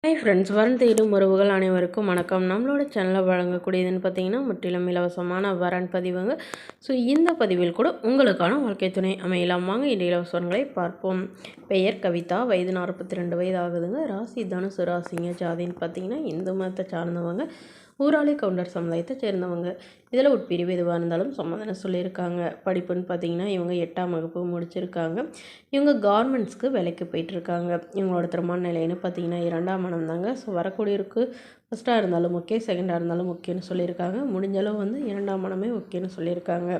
Hi friends, வரன் தேடும் உறவுகள் அனைவருக்கும் வணக்கம். நம்மளோட சேனலில் வழங்கக்கூடியதுன்னு பார்த்தீங்கன்னா முற்றிலும் இலவசமான வரன் பதிவுங்க. ஸோ இந்த பதிவில் கூட உங்களுக்கான வாழ்க்கை துணை அமையலாம். வாங்க இந்த இலவசங்களை பார்ப்போம். பெயர் கவிதா, வயது 42 வயது ஆகுதுங்க. ராசி தனுசு ராசிங்க. ஜாதின்னு பார்த்தீங்கன்னா இந்து மதத்தை சார்ந்தவங்க, ஊராளி கவுண்டர் சமுதாயத்தை சேர்ந்தவங்க. இதில் உட்பிரிவு எதுவாக இருந்தாலும் சம்மதனம் சொல்லியிருக்காங்க. படிப்புன்னு பார்த்தீங்கன்னா இவங்க 8ஆம் வகுப்பு முடிச்சிருக்காங்க. இவங்க கார்மெண்ட்ஸ்க்கு வேலைக்கு போயிட்டுருக்காங்க. இவங்களோட திருமண நிலைன்னு பார்த்தீங்கன்னா 2ஆம் மனம் தாங்க. ஸோ வரக்கூடியவருக்கு ஃபஸ்ட்டாக இருந்தாலும் ஓகே, செகண்டாக இருந்தாலும் ஓகேன்னு சொல்லியிருக்காங்க. முடிஞ்சளவு 2ஆம் மனமே ஓகேன்னு சொல்லியிருக்காங்க.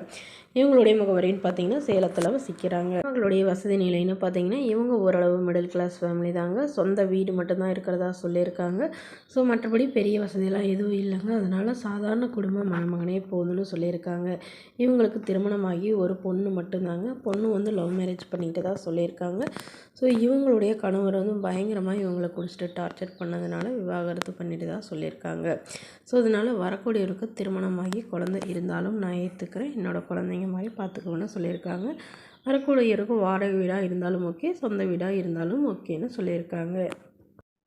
இவங்களுடைய முகவரின்னு பார்த்தீங்கன்னா சேலத்தில் வசிக்கிறாங்க. இவங்களுடைய வசதி நிலைன்னு பார்த்தீங்கன்னா இவங்க ஓரளவு மிடில் கிளாஸ் ஃபேமிலி தாங்க. சொந்த வீடு மட்டும்தான் இருக்கிறதா சொல்லியிருக்காங்க. ஸோ மற்றபடி பெரிய வசதியெல்லாம் எதுவும் இல்லைங்க. அதனால் சாதாரண குடும்ப மணமகனே போதும்னு சொல்லியிருக்காங்க. இவங்களுக்கு திருமணமாகி ஒரு பொண்ணு மட்டும்தாங்க. பொண்ணு லவ் மேரேஜ் பண்ணிட்டு தான் சொல்லியிருக்காங்க. ஸோ இவங்களுடைய கணவர் பயங்கரமாக இவங்களை குடிச்சிட்டு டார்ச்சர் பண்ணதுனால விவாகரத்து பண்ணிட்டு தான் சொல்லியிருக்காங்க. ஸோ அதனால் வரக்கூடியவருக்கு திருமணமாகி குழந்தை இருந்தாலும் நான் ஏற்றுக்கிறேன், என்னோடய குழந்தைங்க மாதிரி பார்த்துக்குவேன்னு சொல்லியிருக்காங்க. வரக்கூடியவருக்கு வாடகை வீடாக இருந்தாலும் ஓகே, சொந்த வீடாக இருந்தாலும் ஓகேன்னு சொல்லியிருக்காங்க.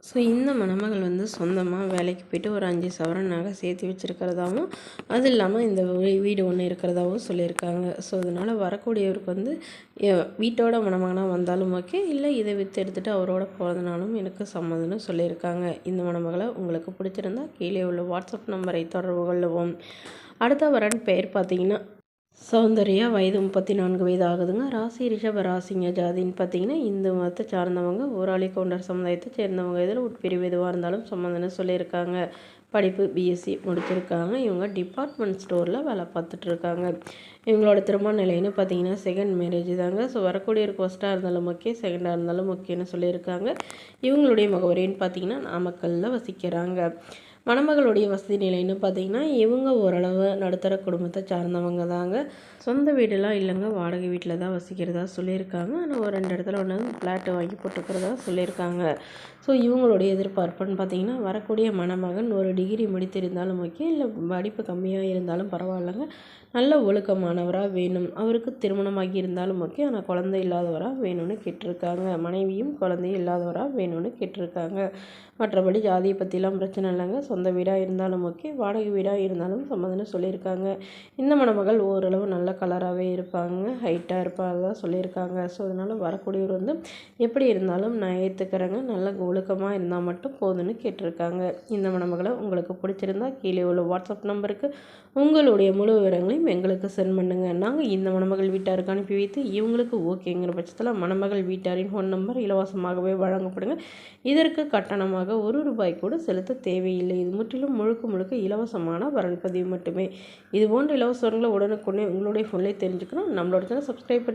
ஸோ இந்த மணமகள் சொந்தமாக வேலைக்கு போய்ட்டு ஒரு 5 சவரன் நகை சேர்த்து வச்சுருக்கிறதாவும், அது இல்லாமல் இந்த வீடு ஒன்று இருக்கிறதாவும் சொல்லியிருக்காங்க. ஸோ அதனால் வரக்கூடியவருக்கு வீட்டோட மணமகனாக வந்தாலும் ஓகே, இல்லை இதை விற்று எடுத்துகிட்டு அவரோட போகிறதுனாலும் எனக்கு சம்மதம்னு சொல்லியிருக்காங்க. இந்த மணமகளை உங்களுக்கு பிடிச்சிருந்தா கீழே உள்ள வாட்ஸ்அப் நம்பரை தொடர்பு கொள்ளவும். அடுத்த வரன் பெயர் பார்த்தீங்கன்னா சௌந்தர்யா, வயது 34 வயது ஆகுதுங்க. ராசி ரிஷப ராசிங்க. ஜாதின்னு பார்த்தீங்கன்னா இந்து மதத்தை சார்ந்தவங்க, ஊராளி கவுண்டர் சமுதாயத்தை சேர்ந்தவங்க. இதில் உட்பிரிவு எதுவாக இருந்தாலும் சம்மந்தம்னு சொல்லியிருக்காங்க. படிப்பு பிஎஸ்சி முடிச்சிருக்காங்க. இவங்க டிபார்ட்மெண்ட் ஸ்டோரில் வேலை பார்த்துட்ருக்காங்க. இவங்களோட திருமண நிலைன்னு பார்த்தீங்கன்னா செகண்ட் மேரேஜ் தாங்க. ஸோ வரக்கூடியவருக்கு ஃபஸ்ட்டாக இருந்தாலும் ஓகே, செகண்டாக இருந்தாலும் ஓகேன்னு சொல்லியிருக்காங்க. இவங்களுடைய முகவரின்னு பார்த்தீங்கன்னா நாமக்கல்லில் வசிக்கிறாங்க. மணமகளுடைய வசதி நிலைன்னு பார்த்தீங்கன்னா இவங்க ஓரளவு நடுத்தர குடும்பத்தை சார்ந்தவங்க தாங்க. சொந்த வீடெல்லாம் இல்லைங்க, வாடகை வீட்டில் தான் வசிக்கிறதா சொல்லியிருக்காங்க. ஆனால் ஒரு 2 இடத்துல ஃப்ளாட்டு வாங்கி போட்டுக்கிறதா சொல்லியிருக்காங்க. ஸோ இவங்களுடைய எதிர்பார்ப்புன்னு பார்த்தீங்கன்னா வரக்கூடிய மணமகன் ஒரு டிகிரி முடித்திருந்தாலும் ஓகே, இல்லை படிப்பு கம்மியாக இருந்தாலும் பரவாயில்லைங்க, நல்ல ஒழுக்கமானவராக வேணும். அவருக்கு திருமணமாகி இருந்தாலும் ஓகே, ஆனால் குழந்தை இல்லாதவராக வேணும்னு கேட்டிருக்காங்க. மனைவியும் குழந்தையும் இல்லாதவராக வேணும்னு கேட்டிருக்காங்க. மற்றபடி ஜாதியை பற்றிலாம் பிரச்சனை இல்லைங்க. சொந்த வீடாக இருந்தாலும் ஓகே, வாடகை வீடாக இருந்தாலும் சம்மதம்னு சொல்லியிருக்காங்க. இந்த மணமகள் ஓரளவு நல்ல கலராகவே இருப்பாங்க, ஹைட்டாக இருப்பாங்க சொல்லியிருக்காங்க. ஸோ அதனால் வரக்கூடியவர் எப்படி இருந்தாலும் நான் ஏற்றுக்கிறேங்க, நல்ல ஒழுக்கமாக இருந்தால் மட்டும் போதும்னு கேட்டிருக்காங்க. இந்த மணமகளை உங்களுக்கு பிடிச்சிருந்தா கீழே உள்ள வாட்ஸ்அப் நம்பருக்கு உங்களுடைய முழு விவரங்களையும் எங்களுக்கு சென்ட் பண்ணுங்கள். நாங்கள் இந்த மணமகள் வீட்டாருக்கு அனுப்பி வைத்து இவங்களுக்கு ஓகேங்கிற பட்சத்தில் மணமகள் வீட்டாரின் ஃபோன் நம்பர் இலவசமாகவே வழங்கப்படுங்க. இதற்கு கட்டணமாக ₹1 கூட செலுத்த தேவையில்லை. இது முற்றிலும் முழுக்க இலவசமான வரன் பதிவு மட்டுமே. இது போன்ற இலவசங்களை உடனுக்குடனே உங்களுடைய ஃபோன்லேயே தெரிஞ்சுக்கணும். நம்மளோட சேனல் சப்ஸ்கிரைப் பண்ணி